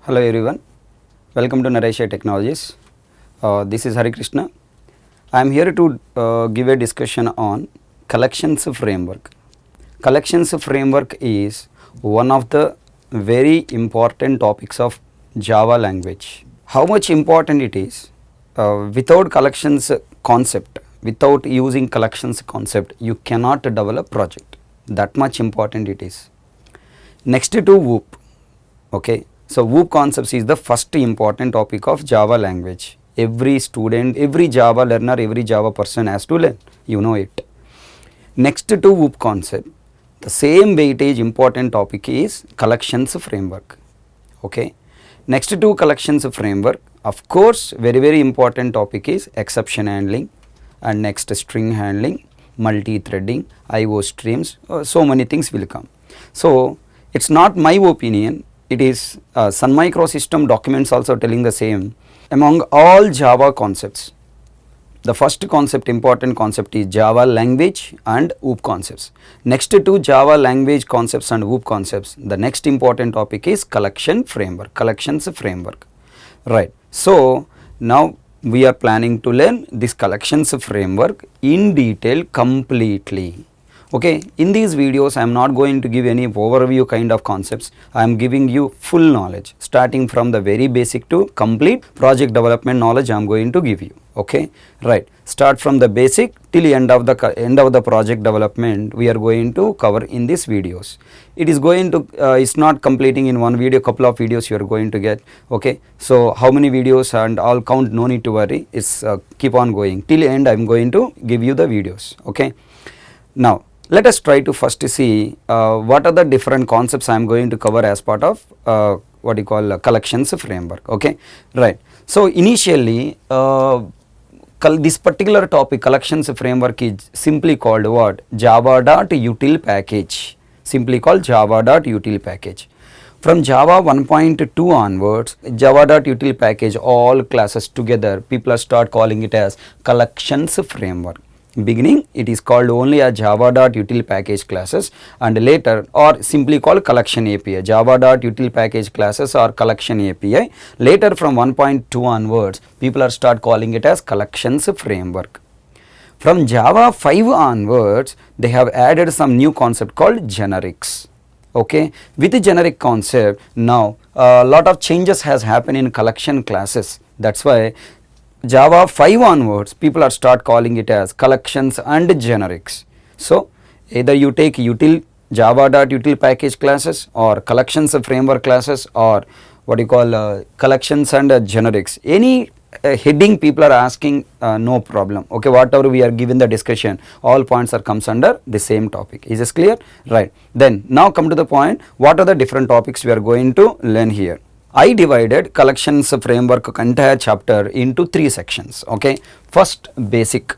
Hello everyone, welcome to Naresh Technologies. This is Hari Krishna. I am here to give a discussion on collections framework. Collections framework is one of the very important topics of Java language. How much important it is? Without collections concept, without using collections concept, you cannot develop project. That much important it is. Next to WOOP, okay. So WOOP concepts is the first important topic of Java language. Every student, every Java learner, every Java person has to learn. You know it. Next to WOOP concept, the same weightage important topic is collections framework. Okay. Next to collections framework, of course, very important topic is exception handling, and next string handling, multi-threading, IO streams. So many things will come. So it's not my opinion. It is Sun Microsystem documents also telling the same. Among all Java concepts, the first concept, important concept is Java language and WOOP concepts. Next to Java language concepts and WOOP concepts, the next important topic is collections framework. Right. So now we are planning to learn this collections framework in detail completely. Okay, in these videos I am not going to give any overview kind of concepts. I am giving you full knowledge, starting from the very basic to complete project development knowledge I am going to give you. Okay, right. Start from the basic till end of the project development we are going to cover in these videos. It is going to it's not completing in one video, couple of videos you are going to get. Okay, so how many videos and all count, no need to worry. It's keep on going till end. I am going to give you the videos. Okay, now let us try to first see what are the different concepts I am going to cover as part of what you call collections framework. Okay, right. So initially this particular topic, collections framework, is simply called what? Java.util package. Simply called Java.util package. From Java 1.2 onwards, Java.util package, all classes together, people start calling it as collections framework. Beginning it is called only a Java.util package classes, and later or simply called collection API, Java.util package classes or collection API. Later from 1.2 onwards people are start calling it as collections framework. From Java 5 onwards they have added some new concept called generics. Okay, with the generic concept now a lot of changes has happened in collection classes. That's why Java 5 onwards people are start calling it as collections and generics. So either you take Java.util package classes or collections framework classes or what you call collections and generics. Any heading people are asking, no problem. Okay, whatever we are given the discussion, all points are comes under the same topic. Is this clear? Right. Then now come to the point, what are the different topics we are going to learn here. I divided collections framework entire chapter into 3 sections. Okay, first basic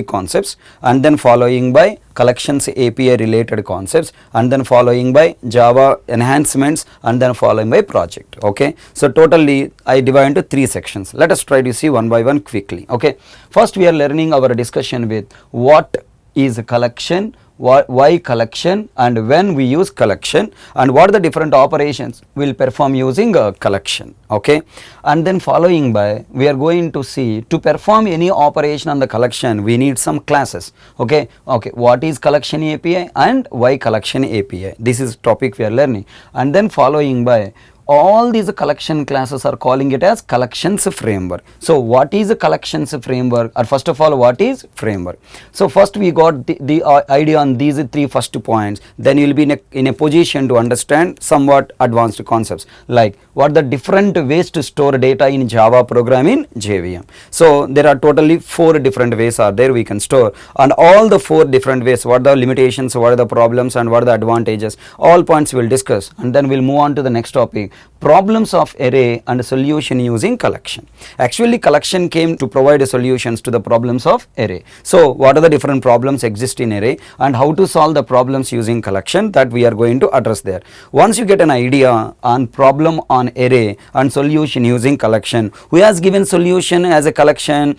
concepts, and then following by collections API related concepts, and then following by Java enhancements, and then following by project. Okay, so totally I divide into 3 sections. Let us try to see one by one quickly. Okay, first we are learning our discussion with what is a collection, why collection, and when we use collection, and what are the different operations we'll perform using a collection. Okay, and then following by we are going to see to perform any operation on the collection we need some classes. Okay, what is collection API and why collection API, this is topic we are learning. And then following by all these collection classes are calling it as collections framework. So what is a collections framework, or first of all what is framework? So first we got the idea on these 3 first points, then you will be in a position to understand somewhat advanced concepts like what the different ways to store data in Java program in JVM. So there are totally 4 different ways are there we can store, and all the 4 different ways, what are the limitations, what are the problems, and what are the advantages, all points we will discuss, and then we will move on to the next topic, problems of array and solution using collection. Actually collection came to provide solutions to the problems of array. So what are the different problems exist in array and how to solve the problems using collection, that we are going to address there. Once you get an idea on problem on array and solution using collection, who has given solution as a collection?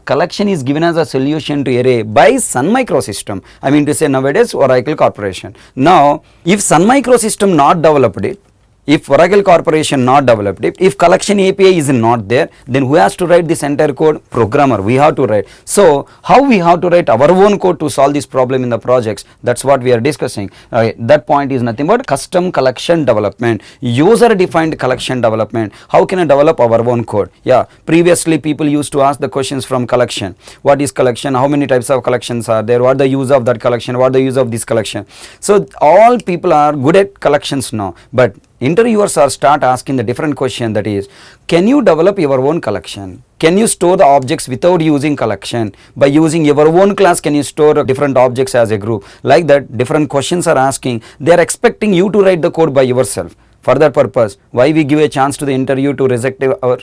Collection is given as a solution to array by Sun Microsystem, I mean to say nowadays Oracle Corporation. Now if Sun Microsystem not developed it, If Oracle Corporation not developed it, if collection API is not there, then who has to write this entire code? Programmer, we have to write. So how we have to write our own code to solve this problem in the projects? That's what we are discussing. That point is nothing but custom collection development, user defined collection development. How can I develop our own code? Yeah, previously people used to ask the questions from collection. What is collection? How many types of collections are there? What the use of that collection? What the use of this collection? So all people are good at collections now, but interviewers are start asking the different question, that is, can you develop your own collection? Can you store the objects without using collection? By using your own class, can you store different objects as a group? Like that, different questions are asking. They are expecting you to write the code by yourself. For that purpose, why we give a chance to the interview to reject our?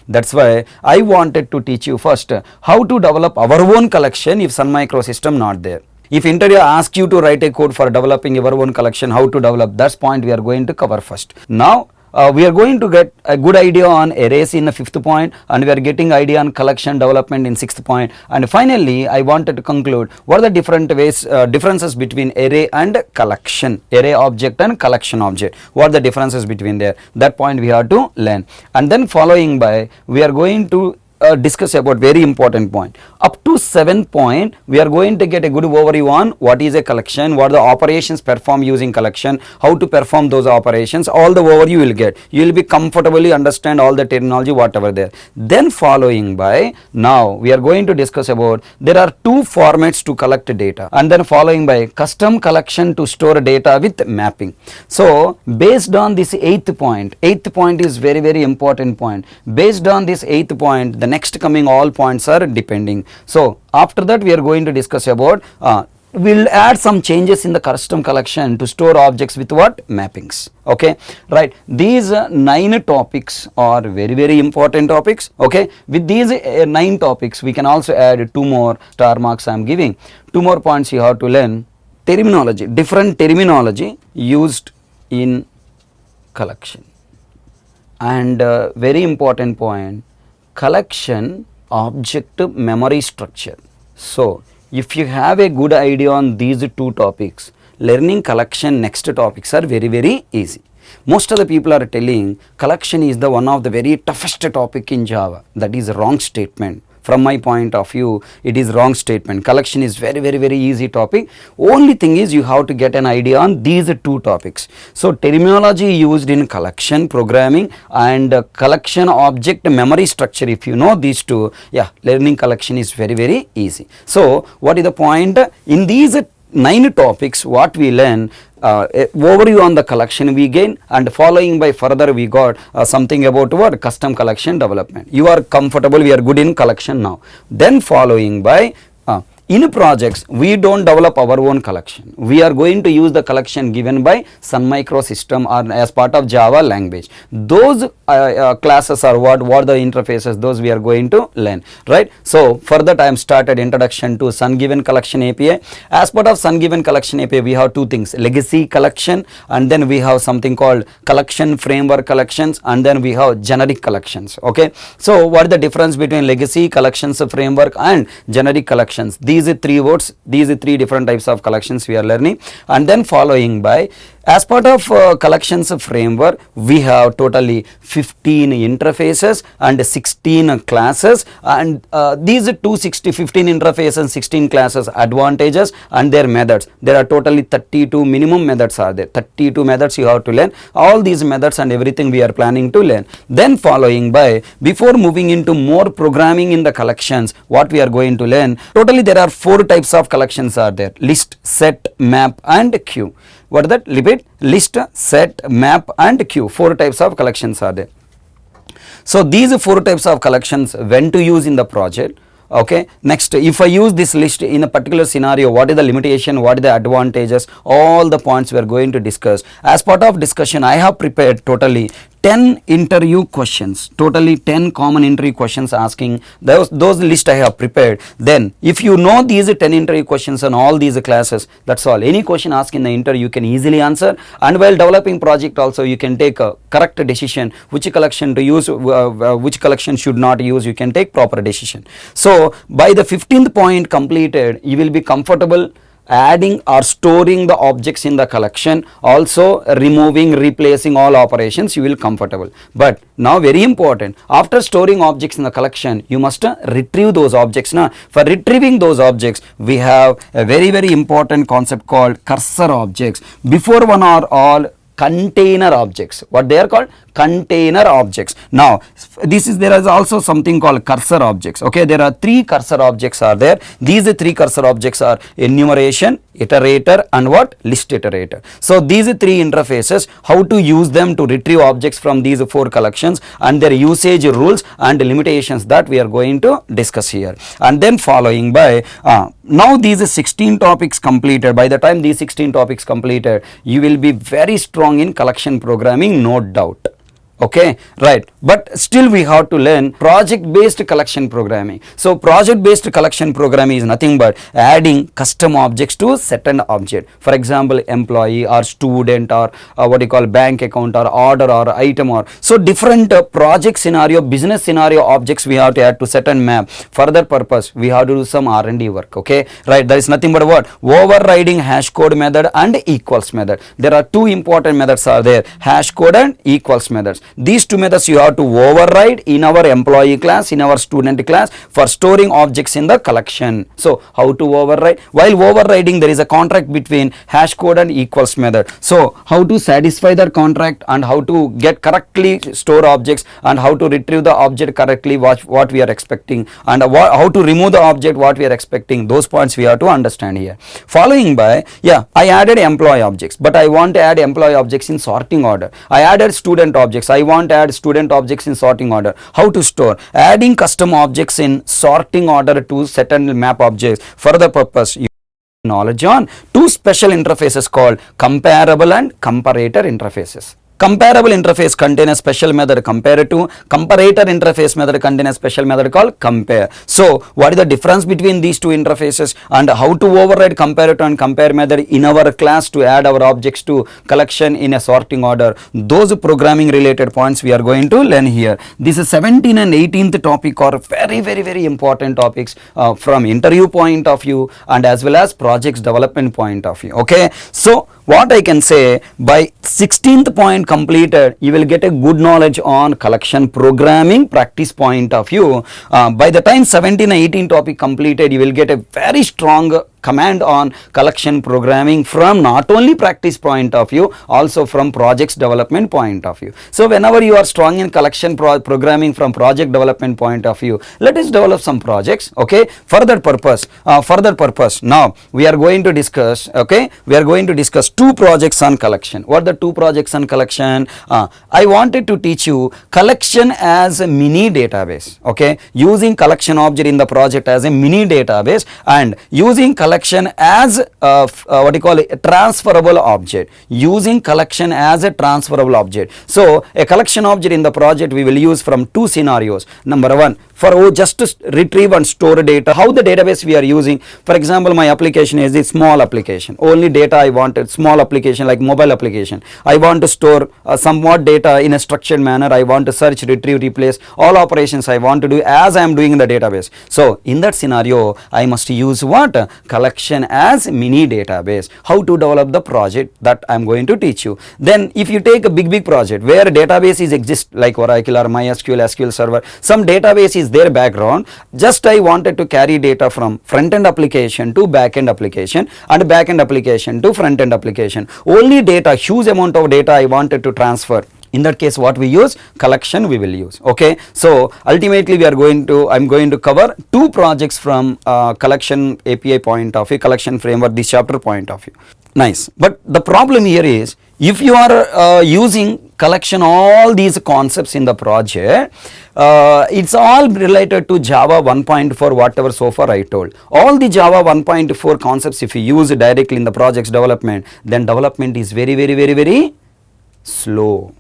That's why I wanted to teach you first how to develop our own collection if Sun Micro system not there. If interviewer asks you to write a code for developing your own collection, how to develop, that's point we are going to cover first. Now we are going to get a good idea on arrays in the 5th point, and we are getting idea on collection development in 6th point. And finally, I wanted to conclude what are the different ways, differences between array and collection, array object and collection object. What are the differences between there? That point we have to learn. And then following by, we are going to discuss about very important point. Up to 7th point, we are going to get a good overview on what is a collection, what are the operations performed using collection, how to perform those operations, all the overview you will get. You will be comfortably understand all the terminology whatever there. Then following by, now we are going to discuss about there are two formats to collect data, and then following by custom collection to store data with mapping. So based on this 8th point is very very important point. Based on this 8th point, the next coming all points are depending. So after that we are going to discuss about we'll add some changes in the custom collection to store objects with what? Mappings. Okay, right. These 9 topics are very very important topics. Okay, with these 9 topics we can also add 2 more star marks I am giving. 2 more points you have to learn. Terminology, different terminology used in collection, and very important point, collection object memory structure. So if you have a good idea on these 2 topics, learning collection next topics are very very easy. Most of the people are telling collection is the one of the very toughest topic in Java. That is a wrong statement. From my point of view, it is wrong statement. Collection is very very very easy topic. Only thing is you have to get an idea on these 2 topics. So terminology used in collection programming and collection object memory structure, if you know these 2, yeah, learning collection is very very easy. So what is the point? In these 9 topics what we learn, overview on the collection we gain, and following by further we got something about what? Custom collection development. You are comfortable, we are good in collection now. Then following by in projects we don't develop our own collection. We are going to use the collection given by Sun Micro system or as part of Java language. Those classes are what the interfaces, those we are going to learn, right? So for that I am started introduction to Sun Given Collection API. As part of Sun Given Collection API we have 2 things, legacy collection, and then we have something called collection framework collections, and then we have generic collections. Okay, so what is the difference between legacy collections framework and generic collections? These 3 words, these 3 different types of collections we are learning. And then following by, as part of collections framework we have totally 15 interfaces and 16 classes, and these 15 interfaces and 16 classes advantages and their methods. There are totally 32 minimum methods are there. 32 methods you have to learn. All these methods and everything we are planning to learn. Then following by, before moving into more programming in the collections, what we are going to learn, totally there are 4 types of collections are there: list, set, map and queue. What is that? Repeat: list, set, map and queue. 4 types of collections are there. So these 4 types of collections when to use in the project. Okay, next, if I use this list in a particular scenario, what is the limitation, what is the advantages, all the points we are going to discuss. As part of discussion I have prepared totally 10 interview questions, totally 10 common interview questions asking, those list I have prepared. Then if you know these 10 interview questions on all these classes, that's all. Any question asked in the interview you can easily answer, and while developing project also you can take a correct decision, which collection to use, which collection should not use, you can take proper decision. So by the 15th point completed, you will be comfortable adding or storing the objects in the collection, also removing, replacing all operations, you will comfortable. But now very important, after storing objects in the collection, you must retrieve those objects. Now for retrieving those objects, we have a very important concept called cursor objects. Before one are all container objects. What they are called? Container objects. Now there is also something called cursor objects. Okay, there are three cursor objects are there. These three cursor objects are enumeration, iterator, and what? List iterator. So these three interfaces, how to use them to retrieve objects from these four collections and their usage rules and limitations, that we are going to discuss here. And then following by now these 16 topics completed. By the time these 16 topics completed, you will be very strong in collection programming, no doubt. Okay, right, but still we have to learn project based collection programming. So project based collection programming is nothing but adding custom objects to certain object. For example, employee or student or what you call bank account or order or item, or so different project scenario, business scenario objects we have to add to certain map. For that purpose we have to do some R&D work. Okay, right, there is nothing but what? Overriding hash code method and equals method. There are two important methods are there, hash code and equals methods. These two methods you have to override in our employee class, in our student class, for storing objects in the collection. So how to override? While overriding, there is a contract between hash code and equals method. So how to satisfy that contract and how to get correctly store objects and how to retrieve the object correctly, what we are expecting, and how to remove the object what we are expecting. Those points we have to understand here. Following by, yeah, I added employee objects, but I want to add employee objects in sorting order. I added student objects. I want to add student objects in sorting order. How to store? Adding custom objects in sorting order to certain map objects. For the purpose, you knowledge on two special interfaces called comparable and comparator interfaces. Comparable interface contain a special method compare to, comparator interface method contain a special method called compare. So what is the difference between these two interfaces and how to override comparator and compare method in our class to add our objects to collection in a sorting order? Those programming related points we are going to learn here. This is 17th and 18th topic are very important topics from interview point of view and as well as projects development point of view. Okay, so what I can say, by 16th point completed, you will get a good knowledge on collection programming practice point of view. By the time 17 and 18 topic completed, you will get a very strong command on collection programming from not only practice point of view, also from projects development point of view. So whenever you are strong in collection programming from project development point of view, let us develop some projects. Okay, for that purpose now we are going to discuss, okay, we are going to discuss two projects on collection. What are the two projects on collection? I wanted to teach you collection as a mini database. Okay, using collection object in the project as a mini database and using collection as what you call a transferable object, using collection as a transferable object. So a collection object in the project we will use from two scenarios. Number one, for just to retrieve and store data. How the database we are using? For example, my application is a small application, only data I wanted, small application like mobile application. I want to store somewhat data in a structured manner. I want to search, retrieve, replace, all operations I want to do as I am doing in the database. So in that scenario, I must use what? Collection as mini database. How to develop the project, that I am going to teach you. Then if you take a big project where database is exist like Oracle or MySQL, SQL Server, some database is their background, just I wanted to carry data from front-end application to back-end application and back-end application to front-end application. Only data, huge amount of data I wanted to transfer. In that case, what we use? Collection we will use. Okay, so ultimately we are going to, I'm going to cover two projects from collection API point of view, collection framework, this chapter point of view. Nice, but the problem here is, if you are using collection all these concepts in the project, it's all related to Java 1.4, whatever so far I told. All the Java 1.4 concepts if you use it directly in the project's development, then development is very slow.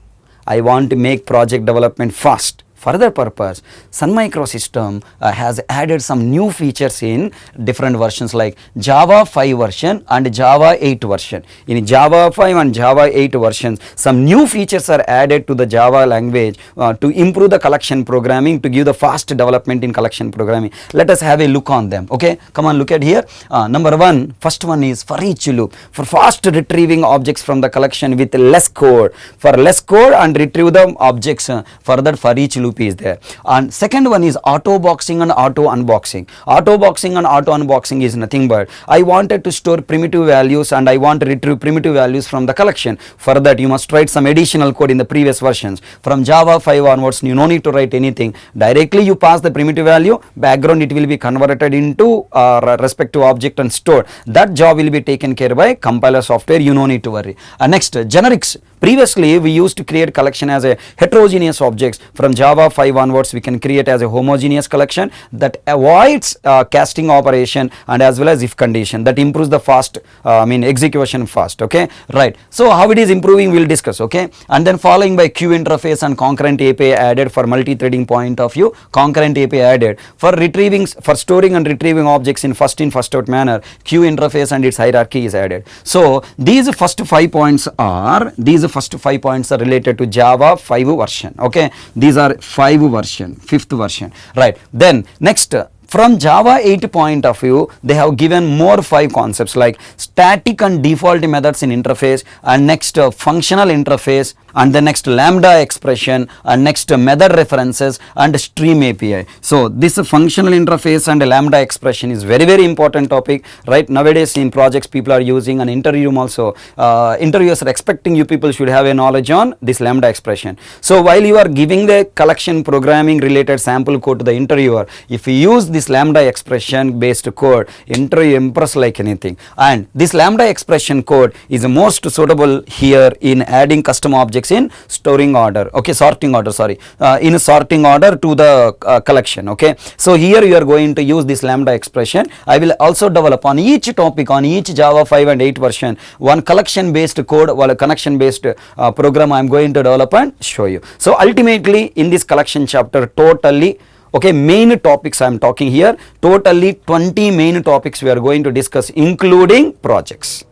I want to make project development fast. For that purpose, Sun Microsystem has added some new features in different versions like Java 5 version and Java 8 version. In Java 5 and Java 8 versions, some new features are added to the Java language to improve the collection programming, to give the fast development in collection programming. Let us have a look on them. Okay, come on, look at here. Number one, first one is for each loop, for fast retrieving objects from the collection with less code. For less code and retrieve the objects, for that for each loop is there. And second one is auto boxing and auto unboxing. Auto boxing and auto unboxing is nothing but I wanted to store primitive values and I want to retrieve primitive values from the collection. For that you must write some additional code in the previous versions. From Java 5 onwards you no need to write anything. Directly you pass the primitive value, background it will be converted into respective object and stored. That job will be taken care by compiler software, you no need to worry. Next, generics. Previously we used to create collection as a heterogeneous objects. From Java 5 onwards we can create as a homogeneous collection that avoids casting operation and as well as if condition, that improves the fast execution fast. Okay, right. So how it is improving we'll discuss. Okay, and then following by queue interface and concurrent API added for multi-threading point of view. Concurrent API added for retrieving, for storing and retrieving objects in first out manner. Queue interface and its hierarchy is added. So these first 5 points are related to Java 5 version. Okay, these are 5 version, 5th version, right. Then next, from Java 8 point of view, they have given more 5 concepts like static and default methods in interface, and next functional interface, and the next lambda expression, and next method references and stream API. So this functional interface and lambda expression is very important topic, right? Nowadays in projects people are using, an interview also interviewers are expecting you people should have a knowledge on this lambda expression. So while you are giving the collection programming related sample code to the interviewer, if you use this lambda expression based code, interview impress like anything. And this lambda expression code is most suitable here in adding custom objects in sorting order, in sorting order to the collection. Okay, so here you are going to use this lambda expression. I will also develop on each topic, on each Java 5 and 8 version, one collection based code or a connection based program I am going to develop and show you. So ultimately in this collection chapter, totally main topics I am talking here, totally 20 main topics we are going to discuss, including projects.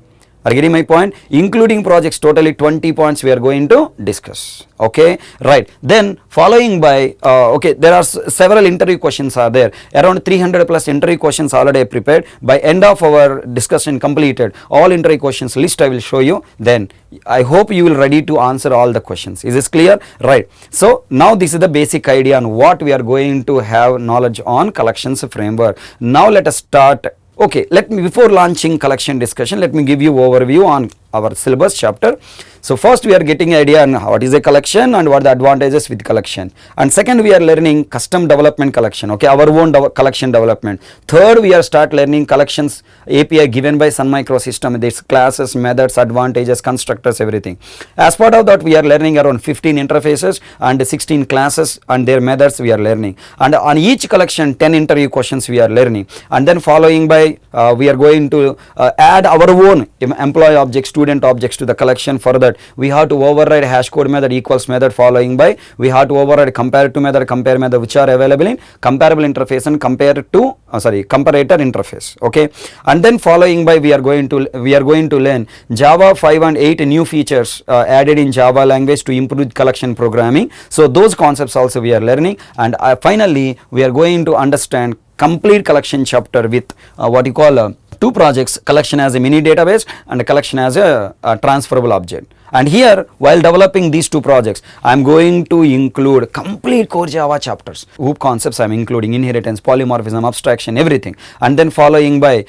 Are you getting my point? Including projects, totally 20 points we are going to discuss. Okay, right. Then following by, there are several interview questions are there. Around 300 plus interview questions already prepared. By end of our discussion completed, all interview questions list I will show you. Then I hope you will ready to answer all the questions. Is this clear? Right. So now this is the basic idea on what we are going to have knowledge on collections framework. Now let us start. Okay, before launching collection discussion, let me give you overview on our syllabus chapter. So first we are getting idea on what is a collection and what are the advantages with collection. And second we are learning custom development collection, our own collection development. Third we are start learning collections API given by Sun Microsystem, this classes, methods, advantages, constructors, everything. As part of that we are learning around 15 interfaces and 16 classes and their methods we are learning. And on each collection 10 interview questions we are learning. And then following by we are going to add our own employee objects, student objects to the collection. For that we have to override hash code method equals method, following by we have to override comparative method, compare method, which are available in comparable interface and comparator interface. Okay, and then following by we are going to learn Java 5 and 8 new features added in Java language to improve collection programming. So those concepts also we are learning. And finally we are going to understand complete collection chapter with what you call 2 projects, collection as a mini database and collection as a transferable object. And here while developing these 2 projects I am going to include complete core Java chapters, OOP concepts I am including, inheritance, polymorphism, abstraction, everything. And then following by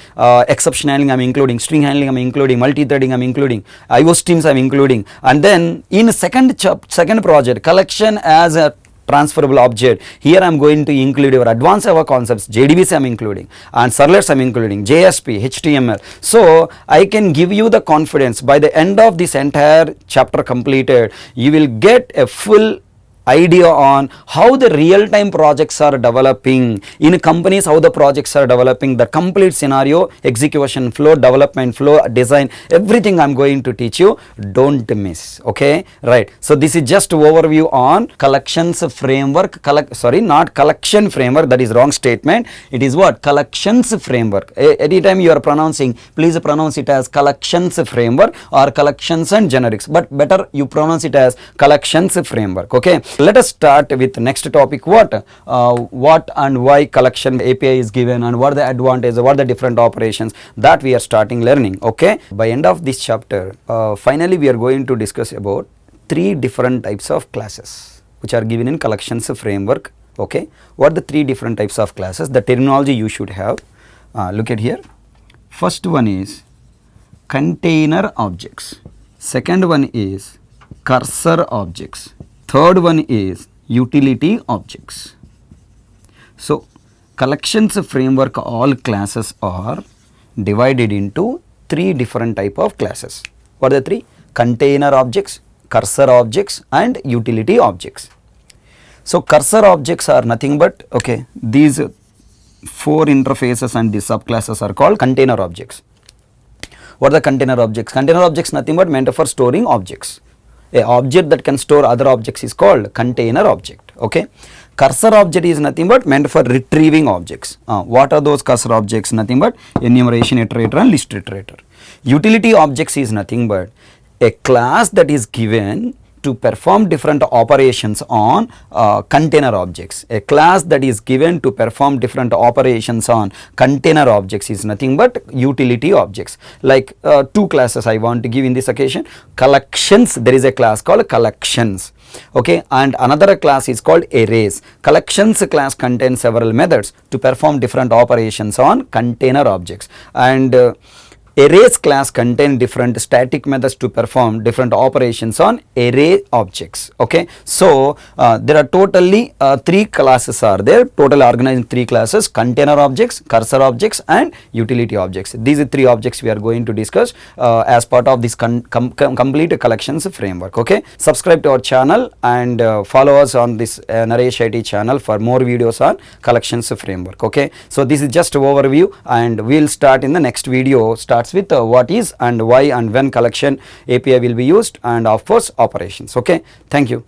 exception handling I am including, string handling I am including, multi-threading I am including, IO streams I am including. And then in second project, collection as a transferable object, here I am going to include your advanced Java concepts, JDBC I am including, and servlets I am including, JSP, HTML. So I can give you the confidence by the end of this entire chapter completed, you will get a full idea on how the real-time projects are developing in companies, how the projects are developing, the complete scenario, execution flow, development flow, design, everything I'm going to teach you. Don't miss. Okay, right. So this is just overview on collections framework. Not collection framework. That is wrong statement. It is what? Collections framework. Anytime you are pronouncing, please pronounce it as collections framework or collections and generics. But better you pronounce it as collections framework. Okay. Let us start with next topic. What and why collection API is given, and what are the advantages, what are the different operations, that we are starting learning. Okay. By end of this chapter, finally we are going to discuss about 3 different types of classes which are given in collections framework. Okay. What are the 3 different types of classes? The terminology you should have. Look at here. First one is container objects. Second one is cursor objects. Third one is utility objects. So collections framework, all classes are divided into 3 different type of classes. What are the 3? Container objects, cursor objects and utility objects. So cursor objects are nothing but, okay, these 4 interfaces and these subclasses are called container objects. What are the container objects? Container objects nothing but meant for storing objects. A object that can store other objects is called container object. Okay. Cursor object is nothing but meant for retrieving objects. What are those cursor objects? Nothing but enumeration iterator and list iterator. Utility objects is nothing but a class that is given to perform different operations on container objects. A class that is given to perform different operations on container objects is nothing but utility objects. Like 2 classes I want to give in this occasion. Collections, there is a class called collections. Okay, and another class is called arrays. Collections class contains several methods to perform different operations on container objects, and arrays class contain different static methods to perform different operations on array objects. Okay, so there are totally 3 classes are there, totally organized in 3 classes: container objects, cursor objects and utility objects. These are 3 objects we are going to discuss as part of this complete collections framework. Okay, subscribe to our channel and follow us on this Naresh IT channel for more videos on collections framework. Okay, so this is just overview, and we'll start in the next video. Starts with what is and why and when collection API will be used, and of course operations. Okay, thank you.